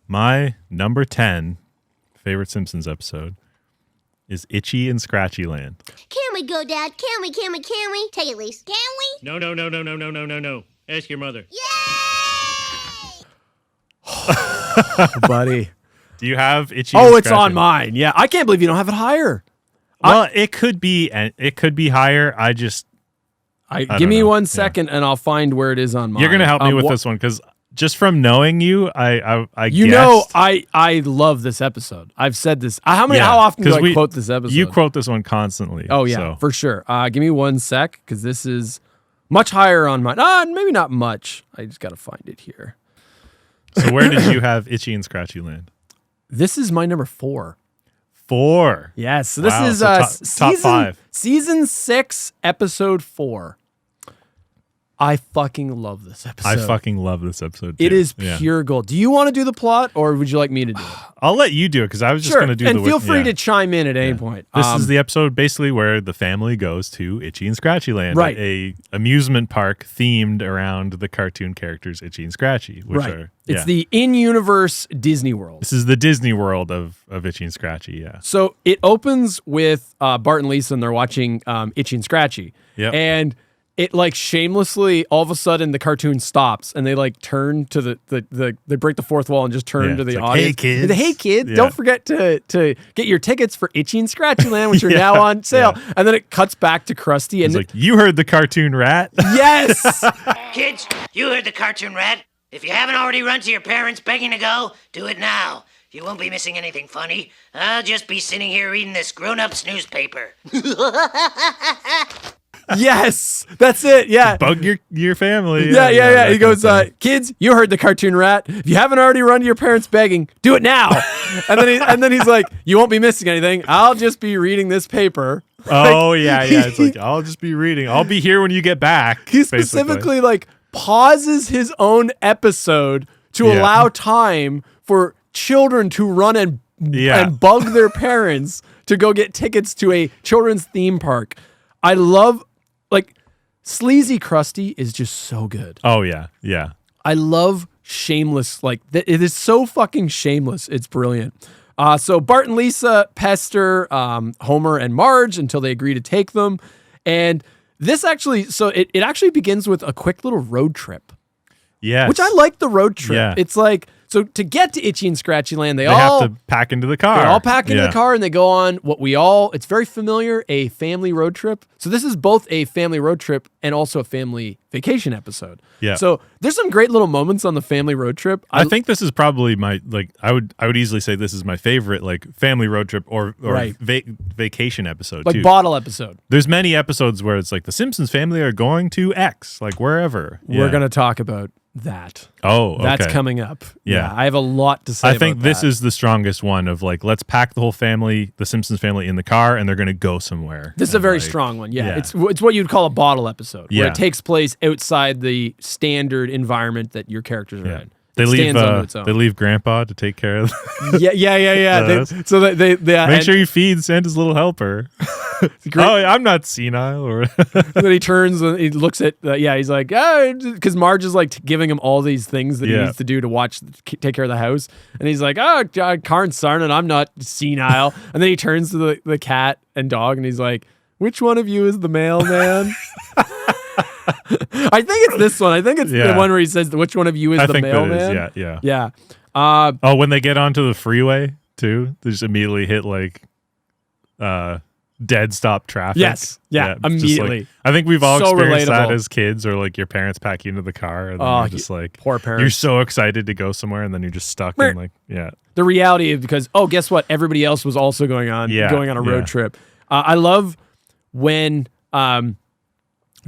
My number 10 favorite Simpsons episode is Itchy and Scratchy Land. Can we go, Dad? Can we? Take it, Lise. Can we? No. Ask your mother. Yay! Buddy. Do you have Itchy and Scratchy? It's on mine. Yeah, I can't believe you don't have it higher. Well, it could be higher. I Give me 1 second, and I'll find where it is on mine. You're gonna help me with this one because just from knowing you, I I love this episode. I've said this. How often do I quote this episode? You quote this one constantly. Oh yeah, for sure. Give me 1 sec because this is much higher on mine. Maybe not much. I just gotta find it here. So where did you have Itchy and Scratchy Land? This is my number 4. 4. Yes. So this is top 5. Season 6, episode 4. I fucking love this episode. I fucking love this episode too. It is pure gold. Do you want to do the plot, or would you like me to do it? I'll let you do it because I was just going to do and feel free to chime in at any point. This is the episode basically where the family goes to Itchy and Scratchy Land, right? A amusement park themed around the cartoon characters Itchy and Scratchy, which are it's the in-universe Disney World. This is the Disney World of Itchy and Scratchy. Yeah. So it opens with Bart and Lisa, and they're watching Itchy and Scratchy. Yep. And it like shamelessly, all of a sudden, the cartoon stops, and they like turn to they break the fourth wall and just turn to the audience. Hey kids, don't forget to get your tickets for Itchy and Scratchy Land, which are now on sale. Yeah. And then it cuts back to Krusty, and it's like, you heard the cartoon rat. Yes, kids, you heard the cartoon rat. If you haven't already run to your parents begging to go, do it now. You won't be missing anything funny. I'll just be sitting here reading this grown-ups newspaper. Yes, that's it. Yeah, bug your family. Yeah. He goes, kids, you heard the cartoon rat. If you haven't already run to your parents begging, do it now. and then he's like, you won't be missing anything. I'll just be reading this paper. Oh yeah. It's like, I'll just be reading. I'll be here when you get back. He specifically like pauses his own episode to allow time for children to run and bug their parents to go get tickets to a children's theme park. I love. Like, sleazy Krusty is just so good. Oh, yeah. I love shameless. Like, it is so fucking shameless. It's brilliant. So Bart and Lisa pester Homer and Marge until they agree to take them. And this actually, so it actually begins with a quick little road trip. Yes. Which I like the road trip. Yeah. It's like, so to get to Itchy and Scratchy Land, they all have to pack into the car. They all pack into the car and they go on it's very familiar, a family road trip. So this is both a family road trip and also a family vacation episode. Yeah. So there's some great little moments on the family road trip. I think this is probably my, like, I would easily say this is my favorite, like, family road trip or vacation episode, like bottle episode. There's many episodes where it's like the Simpsons family are going to X, like wherever. We're going to talk about that. Oh, okay. That's coming up. Yeah. I have a lot to say I think this is the strongest one of like, let's pack the whole family, the Simpsons family, in the car and they're going to go somewhere. This is a very strong one. Yeah. It's what you'd call a bottle episode where it takes place outside the standard environment that your characters are in. They leave Grandpa to take care of. Yeah. So they make sure you feed Santa's little helper. I'm not senile. Or then he turns and he looks at. He's like, because Marge is like giving him all these things that he needs to do to take care of the house, and he's like, Karn Sarnan, I'm not senile. And then he turns to the cat and dog, and he's like, which one of you is the mailman? I think it's this one. I think it's the one where he says, which one of you is the mailman? Yeah. When they get onto the freeway, too, they just immediately hit, like, dead stop traffic. Yes. Yeah, immediately. Like, I think we've all experienced that as kids, or, like, your parents pack you into the car, and then you're just, like, poor parents. You're so excited to go somewhere, and then you're just stuck in, like, The reality is because, guess what? Everybody else was also going on a road trip. I love when...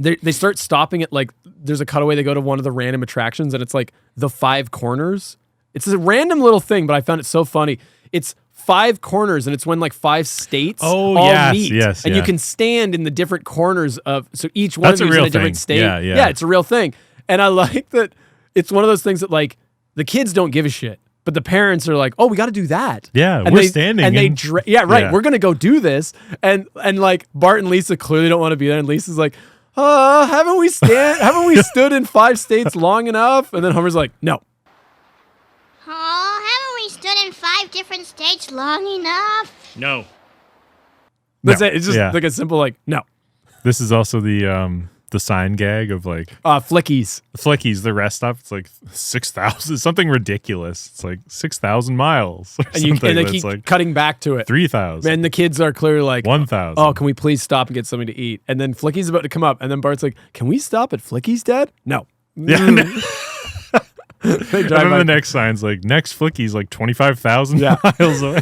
They start stopping at, like, there's a cutaway, they go to one of the random attractions, and it's like the 5 corners. It's a random little thing, but I found it so funny. It's 5 corners, and it's when like 5 states all meet. And you can stand in the different corners of, so each one of you is in a different state. Yeah, it's a real thing. And I like that it's one of those things that, like, the kids don't give a shit, but the parents are like, we got to do that. Yeah, and we're standing. And we're going to go do this. And like Bart and Lisa clearly don't want to be there, and Lisa's like, haven't we stood in 5 states long enough? And then Homer's like, no. Oh, haven't stood in 5 different states long enough? No. That's No. it. It's just Yeah. like a simple like no. This is also the sign gag of like Flickies. the rest stop. It's like 6,000, something ridiculous. It's like 6,000 miles, or And something. they It's keep like cutting back to it. 3,000, And the kids are clearly like 1,000. Oh, can we please stop and get something to eat? And then Flicky's about to come up, and then Bart's like, "Can we stop at Flicky's, Dad?" No. Yeah. They And drive then by- the next sign's like next Flicky's like 25,000 Yeah. miles away.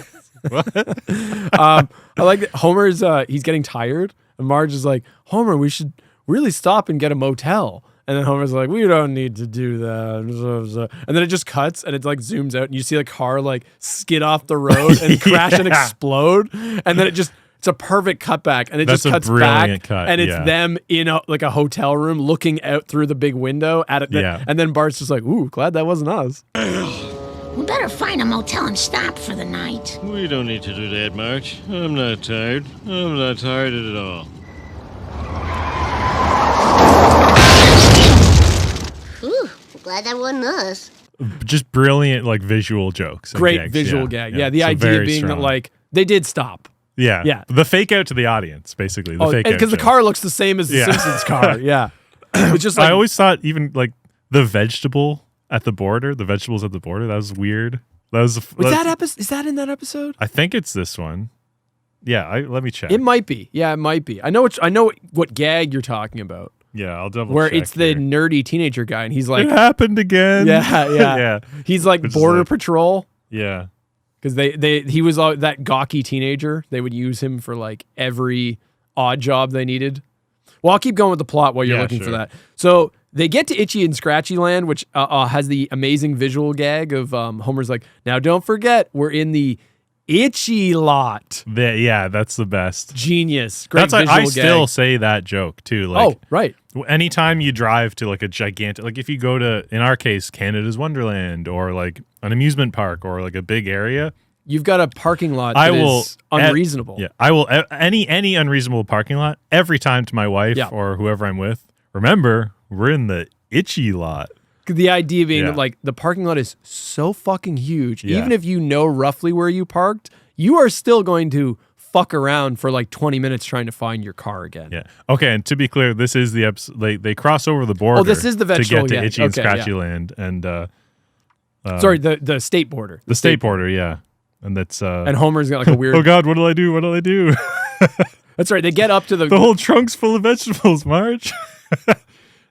I like that Homer's he's getting tired, and Marge is like, "Homer, we should really stop and get a motel." And then Homer's like, "We don't need to do that." And then it just cuts and it like zooms out, and you see a car like skid off the road and crash and Yeah. explode. And then it's a perfect cutback, and it That's just a cuts back, brilliant cut, and it's yeah. them in like a hotel room looking out through the big window at it. Yeah. And then Bart's just like, "Ooh, glad that wasn't us." We better find a motel and stop for the night. We don't need to do that, Marge. I'm not tired. I'm not tired at all. Ooh, glad that wasn't us. Just brilliant like visual jokes. and Great gags. visual Yeah, gag. yeah. Yeah, the So idea very being strong. that like they did stop. Yeah. Yeah. The fake out to the audience, basically. The fake out because the joke. car looks the same as the Yeah. Simpsons car. Yeah, it's just like I always thought even like the vegetables at the border, that was weird. That was that episode? Is that in that episode? I think it's this one. Yeah, let me check. It might be. Yeah, it might be. I know what gag you're talking about. Yeah, I'll double Where check it's the here. nerdy teenager guy, and he's like, It happened again. yeah. Yeah. He's like Which is border like- patrol Yeah. because he was that gawky teenager. They would use him for like every odd job they needed. Well, I'll keep going with the plot while you're Yeah, looking for sure. that. So they get to Itchy and Scratchy Land, which has the amazing visual gag of Homer's like, "Now don't forget, we're in the Itchy lot." Yeah, that's the best. Genius. Great That's like, visual I gag. still say that joke too. Like, Oh, right. anytime you drive to like a gigantic, like if you go to, in our case, Canada's Wonderland or like an amusement park or like a big area, You've got a parking lot I that will is unreasonable. Yeah, I will any unreasonable parking lot every time to my wife Yeah. or whoever I'm with. Remember, we're in the Itchy lot. The idea being Yeah. that like the parking lot is so fucking huge. Yeah. Even if you know roughly where you parked, you are still going to fuck around for like 20 minutes trying to find your car again. Yeah. Okay, and to be clear, this is the episode. They cross over the border. Oh, this is the to vegetable get to gag. Itchy and Okay, Scratchy yeah. Land and Sorry, the state border. the state border. Yeah, and that's And Homer's got like a weird. oh God, what did I do? What did I do? That's right. They get up to the. The whole trunk's full of vegetables, Marge.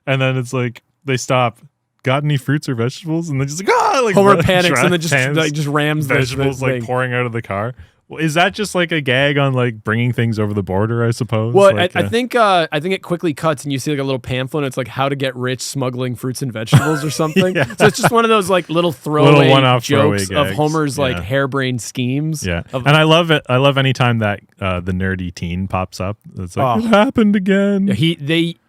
And then it's like they stop. Got any fruits or vegetables? And they're just like, like Homer panics and then pans, just rams the vegetables like thing. pouring out of the car. Well, is that just like a gag on like bringing things over the border? I suppose. Well, Like, I think it quickly cuts and you see like a little pamphlet. And it's like how to get rich smuggling fruits and vegetables or something. Yeah. So it's just one of those like little throwaway one-off jokes throwaway of gags. Homer's like Yeah. harebrained schemes. Yeah, Of- and I love it. I love anytime that the nerdy teen pops up. It's like Oh. it happened again.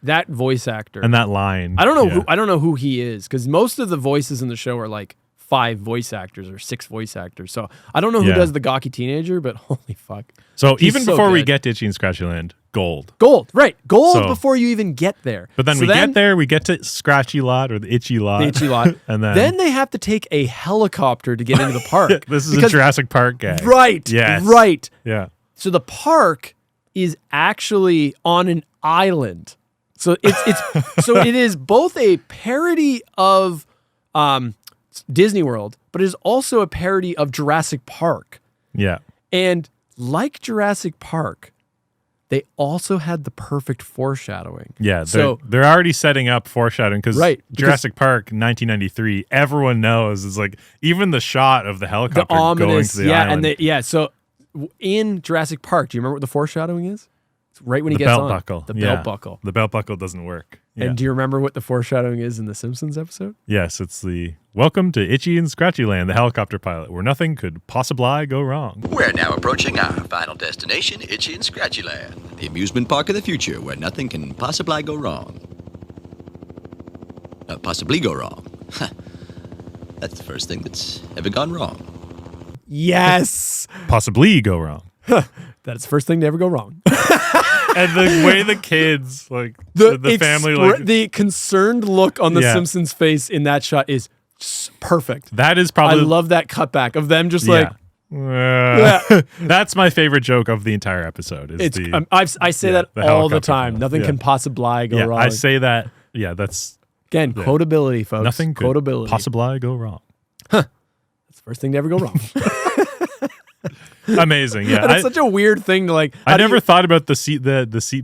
that voice actor. And that line. I don't know yeah. I don't know who he is because most of the voices in the show are like 5 voice actors or 6 voice actors. So I don't know who Yeah. does the gawky teenager, but holy fuck. So He's even so before we good. get to Itchy and Scratchy Land, gold. Gold, right. Gold So- before you even get there. But then So we get there, we get to Scratchy Lot or the Itchy Lot. the itchy lot. And then they have to take a helicopter to get into the park. this is Because- a Jurassic Park gag. Right. Yes. Right. Yeah. So the park is actually on an island. So it's so it is both a parody of Disney World, but it is also a parody of Jurassic Park. Yeah. And like Jurassic Park, they also had the perfect foreshadowing. Yeah, So they're already setting up foreshadowing because Right, because- Jurassic Park 1993, everyone knows is like even the shot of the the helicopter going ominous, to the yeah, island. and so in Jurassic Park, do you remember what the foreshadowing is? It's right when he the gets belt on buckle. the Yeah. belt buckle. The belt buckle doesn't work. Yeah. And do you remember what the foreshadowing is in the Simpsons episode? Yes, it's the welcome to Itchy and Scratchy Land, the helicopter pilot, where nothing could possibly go wrong. We're now approaching our final destination, Itchy and Scratchy Land, the amusement park of the future where nothing can possibly go wrong. Possibly go wrong. That's the first thing that's ever gone wrong. Yes, Possibly go wrong. that's the first thing to ever go wrong. And the way the kids, like the family, like the concerned look on the Yeah. Simpsons face in that shot is perfect. That is probably. I love that cutback of them just Yeah. like. That's my favorite joke of the entire episode. Is I say that the all the helicopter time. joke. Nothing can possibly go wrong. I say that. Yeah, that's again quotability, folks. nothing could quotability. possibly go wrong. That's the first thing to ever go wrong. Amazing. Yeah, And it's such a weird thing to like. I never thought about the seat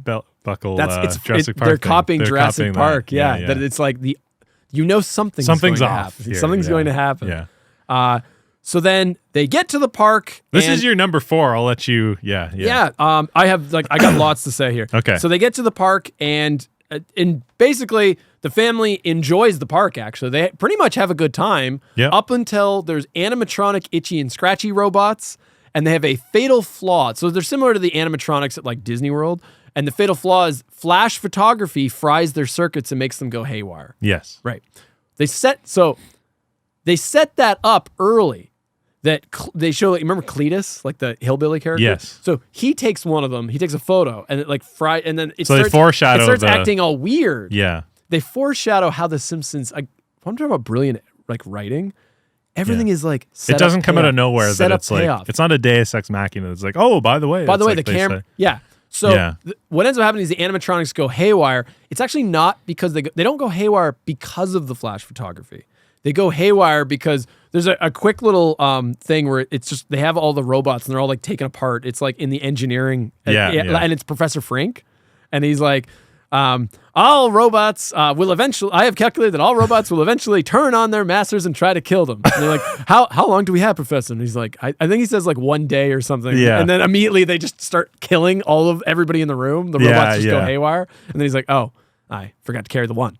belt buckle. Jurassic Park. They're copying Jurassic Park. That. Yeah, that it's like something's off. going to happen. Something's going to happen. Yeah. So then they get to the park. This is your number 4. I'll let you. Yeah. I got lots to say here. Okay. So they get to the park and basically the family enjoys the park. Actually, they pretty much have a good time. Yeah. Up until there's animatronic Itchy and Scratchy robots, and they have a fatal flaw. So they're similar to the animatronics at like Disney World. And the fatal flaw is flash photography fries their circuits and makes them go haywire. Yes. Right. They set that up early. That they show, like, remember Cletus, like the hillbilly character? Yes. So he takes one of them, he takes a photo, and it like and then they foreshadow. It starts acting all weird. Yeah. They foreshadow how the Simpsons. I'm talking about brilliant like writing. Everything is like set it doesn't up, come out of nowhere. Set that up, it's like payoff. it's not a Deus Ex Machina. It's like, oh, by the way, the camera. Yeah. So what ends up happening is the animatronics go haywire. It's actually not because they don't go haywire because of the flash photography. They go haywire because there's a quick little thing where it's just they have all the robots and they're all like taken apart. It's like in the engineering, and it's Professor Frink, and he's like, all robots will eventually. I have calculated that all robots will eventually turn on their masters and try to kill them. And they're like, how long do we have, Professor? And he's like, I think he says like 1 day or something. Yeah. And then immediately they just start killing all of everybody in the room. The robots just go haywire. And then he's like, oh, I forgot to carry the 1.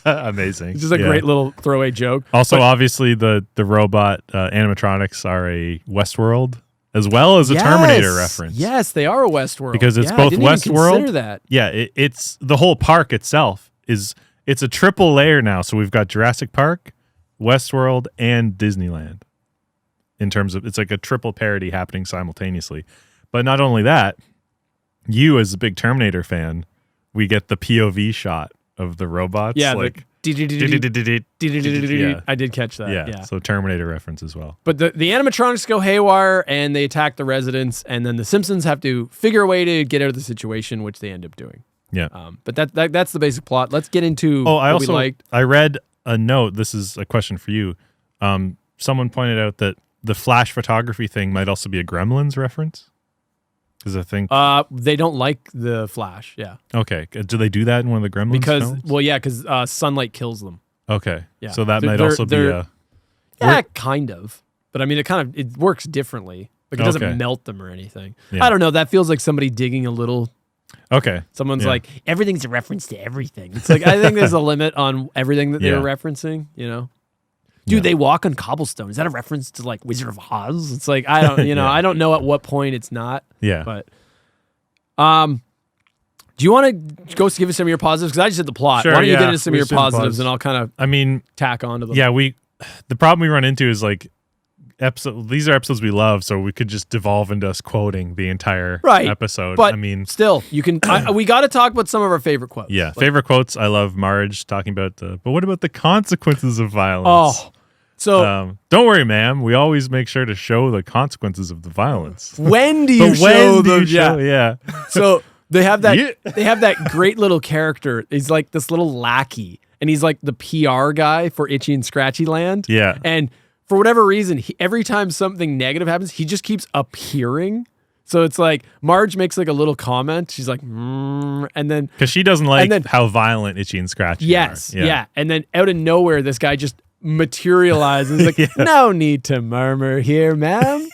Amazing. It's just a great little throwaway joke. Also, obviously, the robot animatronics are a Westworld as well as a Terminator reference. Yes, they are a Westworld. Because it's I both didn't even Westworld. consider that. Yeah, it's the whole park itself it's a triple layer now. So we've got Jurassic Park, Westworld, and Disneyland. In terms of, it's like a triple parody happening simultaneously. But not only that, you as a big Terminator fan, we get the POV shot of the robots. Yeah, like I did catch that. Yeah. So Terminator reference as well. But the animatronics go haywire and they attack the residents, and then the Simpsons have to figure a way to get out of the situation, which they end up doing. Yeah. But that's the basic plot. Let's get into what we liked. I read a note. This is a question for you. Someone pointed out that the flash photography thing might also be a Gremlins reference. Because I think they don't like the flash. Yeah. Okay. Do they do that in one of the Gremlins films? Because sunlight kills them. Okay. Yeah. So that might also be a... Yeah, kind of. But I mean, it works differently. Like it doesn't melt them or anything. Yeah. I don't know. That feels like somebody digging a little. Okay. Someone's like, everything's a reference to everything. It's like, I think there's a limit on everything that they're referencing, you know? Dude, they walk on cobblestone. Is that a reference to like Wizard of Oz? It's like, I don't, I don't know at what point it's not. Yeah. But, do you want to go give us some of your positives? Because I just did the plot. Sure, Why don't you get into some of your positives and I'll kind of tack onto them. Yeah, the problem we run into is like these are episodes we love, so we could just devolve into us quoting the entire episode. But I mean, still, you can. We got to talk about some of our favorite quotes. Yeah, favorite quotes. I love Marge talking about but what about the consequences of violence? Oh, so don't worry, ma'am. We always make sure to show the consequences of the violence. When do you show them? Yeah. So they have that. They have that great little character. He's like this little lackey, and he's like the PR guy for Itchy and Scratchy Land. Yeah, and for whatever reason, every time something negative happens, he just keeps appearing. So it's like Marge makes like a little comment. She's like, and then because she doesn't like how violent Itchy and Scratchy are. Yeah. And then out of nowhere, this guy just materializes. Like, no need to murmur here, ma'am.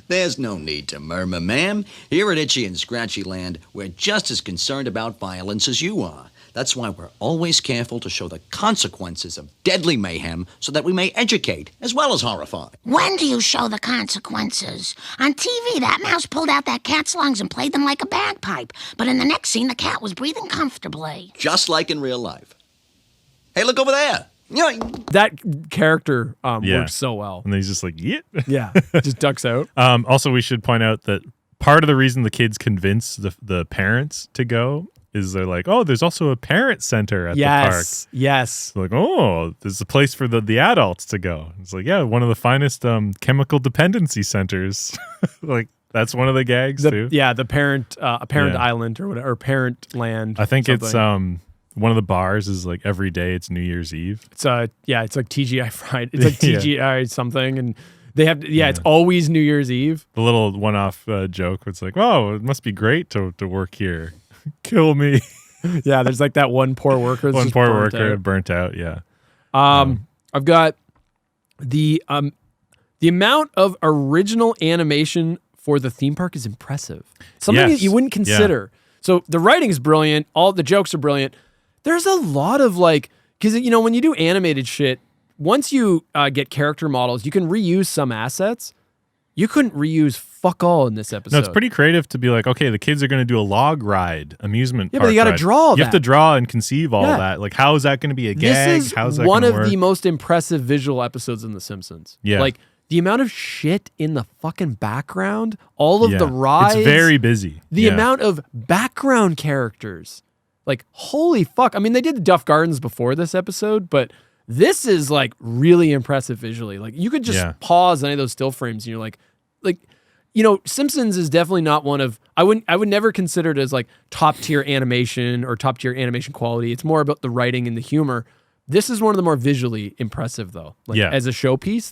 There's no need to murmur, ma'am. Here at Itchy and Scratchy Land, we're just as concerned about violence as you are. That's why we're always careful to show the consequences of deadly mayhem so that we may educate as well as horrify. When do you show the consequences? On TV, that mouse pulled out that cat's lungs and played them like a bagpipe. But in the next scene, the cat was breathing comfortably. Just like in real life. Hey, look over there. That character works so well. And then he's just like, yeah, just ducks out. Also, we should point out that part of the reason the kids convince the parents to go is they're like, oh, there's also a parent center at the park. Yes. Like, oh, there's a place for the adults to go. It's like, yeah, one of the finest chemical dependency centers. Like, that's one of the gags too. Yeah, the parent island or whatever, or parent land. I think it's one of the bars is like every day it's New Year's Eve. It's like TGI Friday. It's like TGI something, and they have it's always New Year's Eve. The little one-off joke. It's like, oh, it must be great to work here. Kill me. Yeah, there's like that one poor worker. Burnt out. Yeah. I've got the amount of original animation for the theme park is impressive. Something that you wouldn't consider. So the writing's brilliant. All the jokes are brilliant. There's a lot of because when you do animated shit, once you get character models, you can reuse some assets. You couldn't reuse fuck all in this episode. No, it's pretty creative to be like, okay, the kids are going to do a log ride, amusement park. Yeah, but you got to draw. You have to draw and conceive all that. Like, how is that going to be a gag? This is one of the most impressive visual episodes in The Simpsons. Yeah. Like, the amount of shit in the fucking background, all of the rides. It's very busy. The amount of background characters. Like, holy fuck. I mean, they did Duff Gardens before this episode, but this is like really impressive visually. Like, you could just pause any of those still frames and you're like, Simpsons is definitely not one of, I would never consider it as like top tier animation or top tier animation quality. It's more about the writing and the humor. This is one of the more visually impressive though. As a showpiece,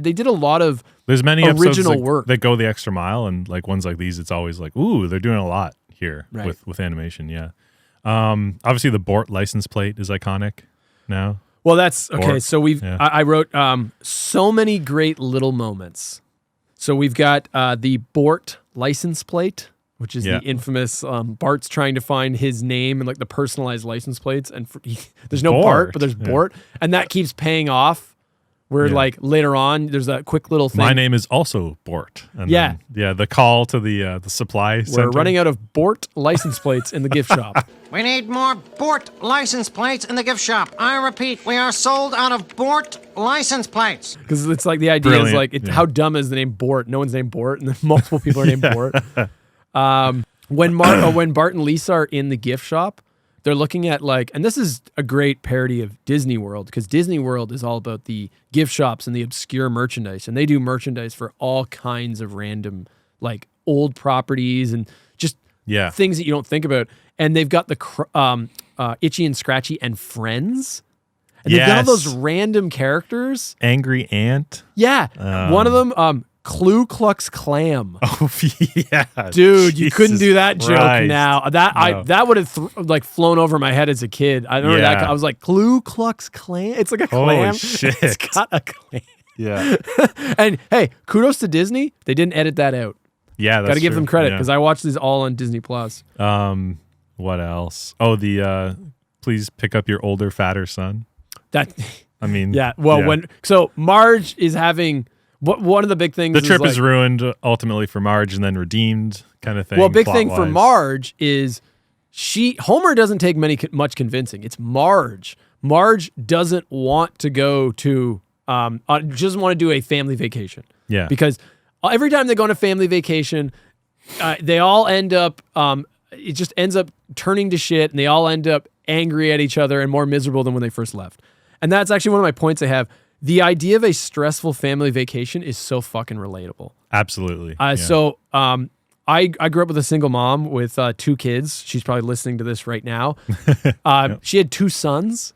they did a lot of there's many original work that go the extra mile, and like ones like these, it's always like, ooh, they're doing a lot here with animation. Yeah. Obviously the Bort license plate is iconic now. Well, that's okay. So I wrote so many great little moments. So we've got the Bort license plate, which is the infamous Bart's trying to find his name and like the personalized license plates. And there's no Bart, but there's Bort. And that keeps paying off. Where like later on, there's a quick little thing. My name is also Bort. And then, the call to the supply center. We're running out of Bort license plates in the gift shop. We need more Bort license plates in the gift shop. I repeat, we are sold out of Bort license plates. Because it's like the idea is like, how dumb is the name Bort? No one's named Bort, and then multiple people are named Bort. When Bart and Lisa are in the gift shop, they're looking at and this is a great parody of Disney World, because Disney World is all about the gift shops and the obscure merchandise, and they do merchandise for all kinds of random old properties and just things that you don't think about. And they've got the Itchy and Scratchy and Friends. And they've got all those random characters. Angry Ant. Yeah. One of them, Ku Klux Klan. Oh, yeah. Dude, you couldn't do that joke now. That would have flown over my head as a kid. I remember that. I was like, Ku Klux Klan? It's like a clam. Holy shit. It's got a clam. Yeah. And hey, kudos to Disney. They didn't edit that out. Yeah, that's Got to give them credit, Yeah. because I watched these all on Disney+. What else? Oh, the please pick up your older, fatter son. I mean, so Marge is having one of the big things. The trip is ruined ultimately for Marge and then redeemed, kind of thing. Well, big thing for Marge is Homer doesn't take much convincing. It's Marge. Marge doesn't want to go to doesn't want to do a family vacation. Yeah, because every time they go on a family vacation, they all end up. It just ends up turning to shit, and they all end up angry at each other and more miserable than when they first left. And that's actually one of my points I have. The idea of a stressful family vacation is so fucking relatable. Absolutely. So I grew up with a single mom with 2 kids. She's probably listening to this right now. She had 2 sons.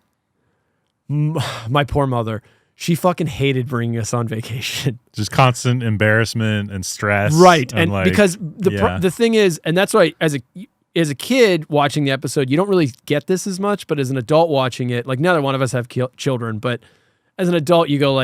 My poor mother. She fucking hated bringing us on vacation. Just constant embarrassment and stress. Right. And because the thing is, and that's why as a kid watching the episode, you don't really get this as much, but as an adult watching it, neither one of us have children, but as an adult, you go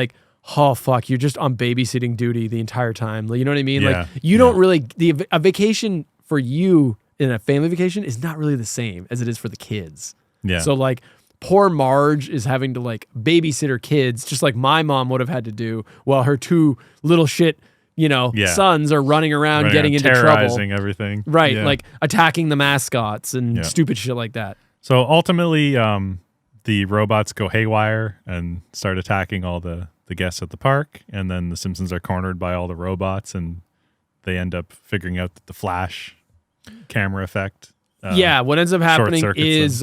oh, fuck, you're just on babysitting duty the entire time. You know what I mean? Yeah. You don't really, a vacation for you in a family vacation is not really the same as it is for the kids. Yeah. So poor Marge is having to babysit her kids, just like my mom would have had to do, while her 2 little shit, sons are running around getting into terrorizing trouble. Everything. Right. Yeah. Attacking the mascots and stupid shit like that. So ultimately, the robots go haywire and start attacking all the guests at the park, and then the Simpsons are cornered by all the robots, and they end up figuring out that the flash camera effect what ends up happening is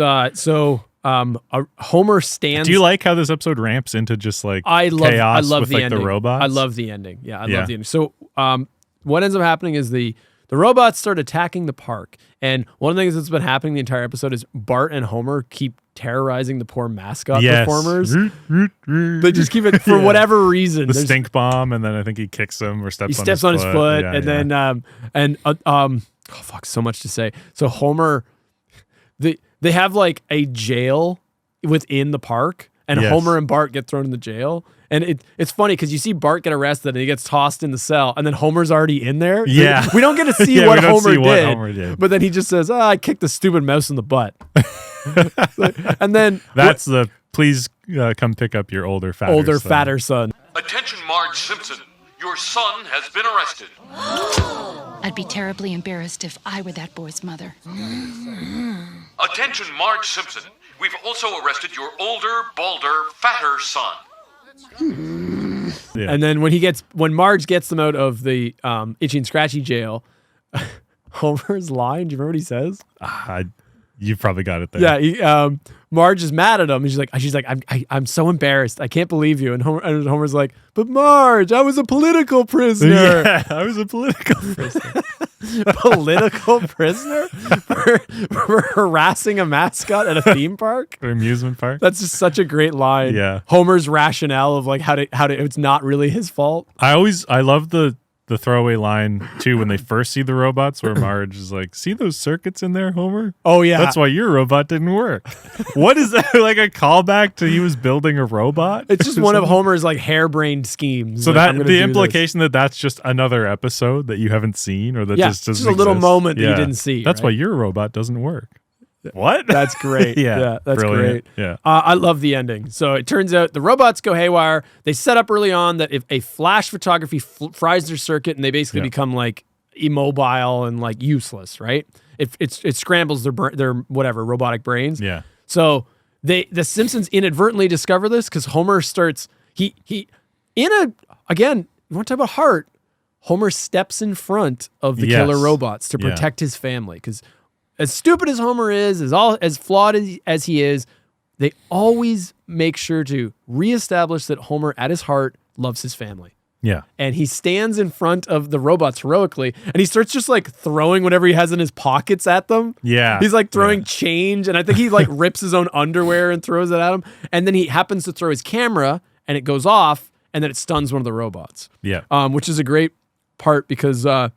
Homer stands. Do you like how this episode ramps into just like chaos with the like ending. the robots? I love the ending. Yeah, I love the ending. So what ends up happening is the robots start attacking the park. And one of the things that's been happening the entire episode is Bart and Homer keep terrorizing the poor mascot performers. They just keep it for whatever reason. The stink bomb, and then I think he kicks him or steps on his foot. Then so much to say. So Homer, they have like a jail within the park, and Homer and Bart get thrown in the jail. And it's funny because you see Bart get arrested and he gets tossed in the cell, and then Homer's already in there. Yeah. We don't get to see what Homer did. But then he just says, I kicked the stupid mouse in the butt. And then that's please come pick up your fatter son. Attention, Marge Simpson. Your son has been arrested. I'd be terribly embarrassed if I were that boy's mother. Attention, Marge Simpson. We've also arrested your older, balder, fatter son. And then when Marge gets them out of the Itchy and Scratchy jail, Homer's line, do you remember what he says? You've probably got it there. Yeah, Marge is mad at him. She's like, I'm so embarrassed. I can't believe you. And Homer's like, but Marge, I was a political prisoner. Yeah, I was a political prisoner. Political prisoner for harassing a mascot at a theme park, an amusement park. That's just such a great line. Yeah, Homer's rationale of like how to it's not really his fault. I love the throwaway line too when they first see the robots, where Marge is like, "See those circuits in there, Homer? Oh yeah, that's why your robot didn't work." What is that? Like a callback to he was building a robot? It's just one of Homer's like harebrained schemes. So like, that the implication that's just another episode that you haven't seen, or that just a little moment that you didn't see. That's why your robot doesn't work. What? That's great. Yeah, that's brilliant. Great. Yeah, I love the ending. So it turns out the robots go haywire. They set up early on that if a flash photography fries their circuit, and they basically become like immobile and like useless. Right? It scrambles their whatever robotic brains. Yeah. So the Simpsons inadvertently discover this because Homer starts again. You want to talk about heart? Homer steps in front of the killer robots to protect his family because. As stupid as Homer is, as flawed as he is, they always make sure to reestablish that Homer, at his heart, loves his family. Yeah. And he stands in front of the robots heroically, and he starts just like throwing whatever he has in his pockets at them. Yeah. He's like throwing change, and I think he like rips his own underwear and throws it at him. And then he happens to throw his camera, and it goes off, and then it stuns one of the robots. Yeah. Which is a great part because as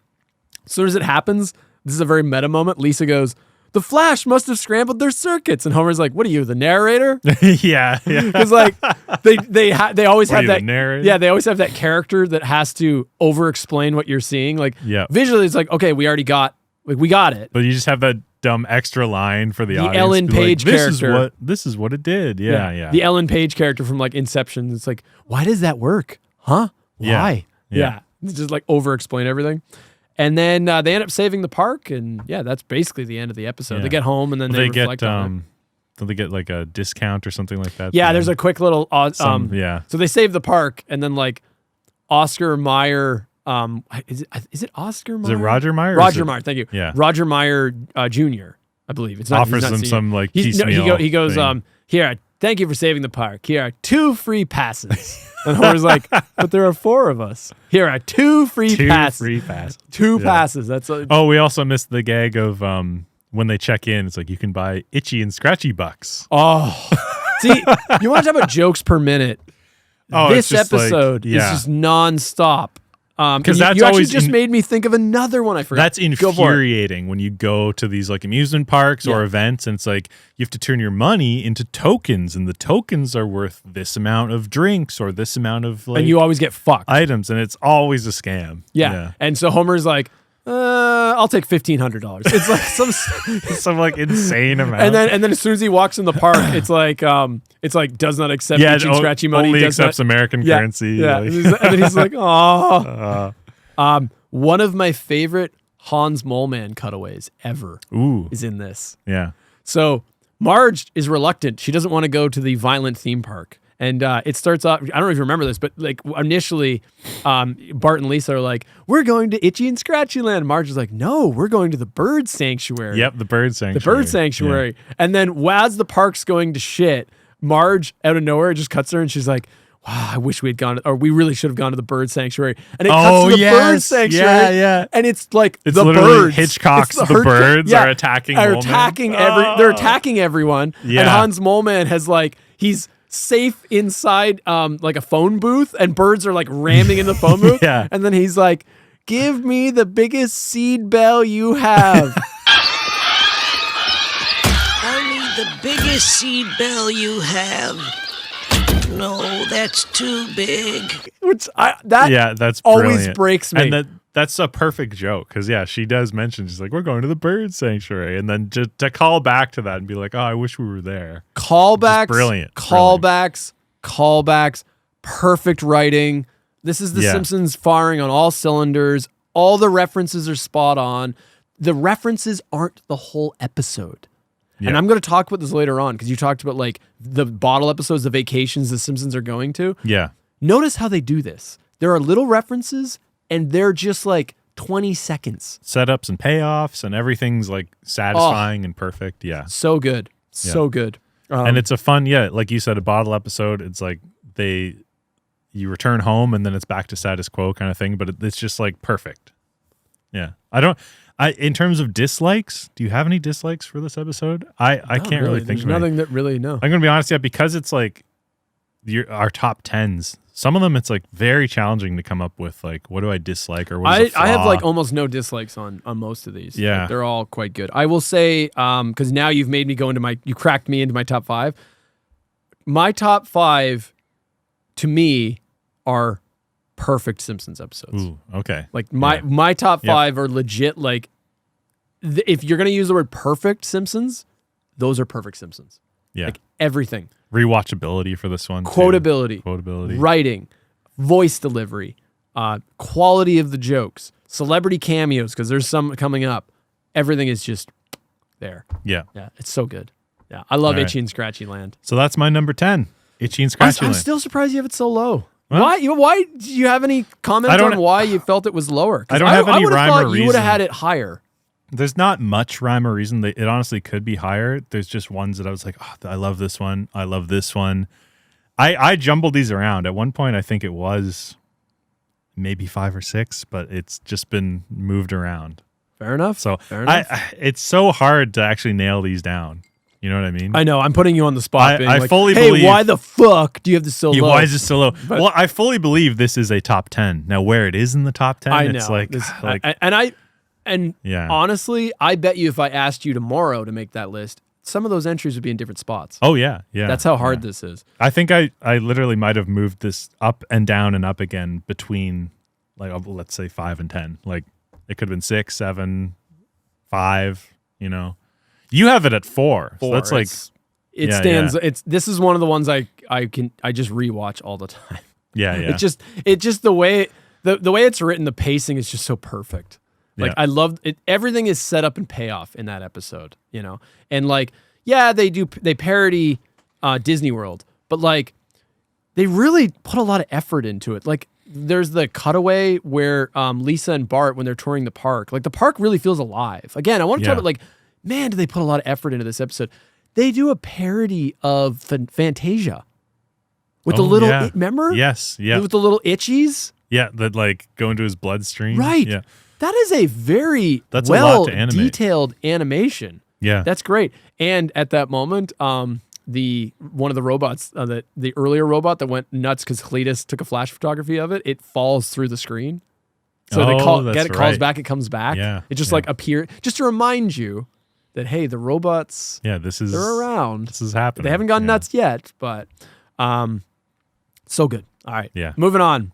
soon as it happens, this is a very meta moment. Lisa goes, "The Flash must have scrambled their circuits," and Homer's like, "What are you, the narrator?" Yeah. Because like they always have that narrator? Yeah, they always have that character that has to over-explain what you're seeing. Like visually, it's like, okay, we got it. But you just have that dumb extra line for the audience. Ellen Page character. This is what it did. Yeah. The Ellen Page character from like Inception. It's like, why does that work? Huh? Why? Yeah. It's just like over-explain everything. And then they end up saving the park, and that's basically the end of the episode. They get home, and then they reflect on it. Do they get like a discount or something like that? Yeah, there's a quick little So they save the park, and then like Oscar Mayer. Is it Oscar Mayer? Is it Roger Mayer? Roger Mayer. Thank you. Yeah. Roger Mayer Jr. I believe it's not. Offers them some like piecemeal. He goes. Thing. Here. Thank you for saving the park. Here are 2 free passes. And Homer's like, but there are 4 of us. Here are 2 free passes. 2 free passes. 2 passes. That's we also missed the gag of when they check in. It's like you can buy Itchy and Scratchy bucks. Oh, see, you want to talk about jokes per minute? This episode is just nonstop. Because you actually just made me think of another one I forgot. That's infuriating when you go to these like amusement parks or events, and it's like you have to turn your money into tokens, and the tokens are worth this amount of drinks or this amount of like, and you always get fucked items, and it's always a scam. Yeah. And so Homer's like, I'll take $1,500. It's like some like insane amount. And then as soon as he walks in the park, it's like does not accept Itchy and Scratchy money. Only accepts American currency. Yeah. Like. And then he's like, oh. One of my favorite Hans Moleman cutaways ever is in this. Yeah. So Marge is reluctant. She doesn't want to go to the violent theme park. And it starts off, I don't know if you remember this, but like initially, Bart and Lisa are like, we're going to Itchy and Scratchy Land. Marge is like, no, we're going to the bird sanctuary. Yep, the bird sanctuary. The bird sanctuary. Yeah. And then as the park's going to shit, Marge out of nowhere just cuts her and she's like, wow, I wish we had gone, or we really should have gone to the bird sanctuary. And it cuts to the bird sanctuary. Yeah. And it's like it's the birds. Hitchcock's The Birds are attacking They're attacking everyone. Yeah. And Hans Moleman has like, he's safe inside like a phone booth and birds are like ramming in the phone booth. Yeah. And then he's like, give me the biggest seed bell you have. I need the biggest seed bell you have. No, that's too big. Which that's always brilliant. Breaks me. And that's a perfect joke because she does mention, she's like, we're going to the bird sanctuary, and then just to call back to that and be like, oh, I wish we were there. Callbacks, brilliant. Callbacks, perfect writing. This is The Simpsons firing on all cylinders. All the references are spot on. The references aren't the whole episode. Yeah. And I'm going to talk about this later on because you talked about like the bottle episodes, the vacations the Simpsons are going to. Yeah. Notice how they do this. There are little references and they're just like 20 seconds. Setups and payoffs and everything's like satisfying and perfect. Yeah. So good. So good. And it's a fun, like you said, a bottle episode. It's like you return home and then it's back to status quo kind of thing, but it's just like perfect. Yeah. In terms of dislikes, do you have any dislikes for this episode? I can't really think of nothing that really, no. I'm going to be honest, because it's like our top 10s. Some of them, it's like very challenging to come up with like, what do I dislike or what is a flaw? I have like almost no dislikes on most of these. Yeah. Like, they're all quite good. I will say, because now you've made me go you cracked me into my top 5. My top 5 to me are perfect Simpsons episodes. Ooh, okay. Like my top 5 are legit. Like if you're going to use the word perfect Simpsons, those are perfect Simpsons. Yeah. Like everything. Rewatchability for this one. Quotability. Writing. Voice delivery. Quality of the jokes. Celebrity cameos, because there's some coming up. Everything is just there. Yeah. Yeah. It's so good. Yeah. I love Itchy and Scratchy Land. So that's my number 10. Itchy and Scratchy Land. I'm still surprised you have it so low. Well, why do you have any comments on why you felt it was lower? I don't have any rhyme or reason. You would have had it higher. There's not much rhyme or reason. It honestly could be higher. There's just ones that I was like, oh, I love this one. I love this one. I jumbled these around. At one point, I think it was maybe 5 or 6, but it's just been moved around. Fair enough. So it's so hard to actually nail these down. You know what I mean? I know. I'm putting you on the spot. I fully believe. Hey, why the fuck do you have this so low? Why is this so low? Well, I fully believe this is a top 10. Now, where it is in the top 10, I know. it's like, honestly, I bet you if I asked you tomorrow to make that list, some of those entries would be in different spots. Oh, yeah. Yeah. That's how hard this is. I think I literally might have moved this up and down and up again between, like, let's say 5 and 10. Like, it could have been 6, 7, 5, you know. You have it at 4. So that's like... It stands... Yeah. This is one of the ones I just rewatch all the time. Yeah, yeah. It just the way it's written, the pacing is just so perfect. Like I love it. Everything is set up and payoff in that episode, you know? And like, they parody Disney World, but like they really put a lot of effort into it. Like there's the cutaway where Lisa and Bart, when they're touring the park, like the park really feels alive. Again, I want to talk about like, man, do they put a lot of effort into this episode? They do a parody of Fantasia with the little, remember? Yes. Yeah. With the little itchies. Yeah. That like go into his bloodstream. Right. Yeah. That is a very detailed animation. Yeah. That's great. And at that moment, one of the robots, the earlier robot that went nuts because Cletus took a flash photography of it, it falls through the screen. So they calls back, it comes back. Yeah. It just like appears, just to remind you that, hey, the robots, they're around. This is happening. They haven't gone nuts yet, but so good. All right. Yeah. Moving on.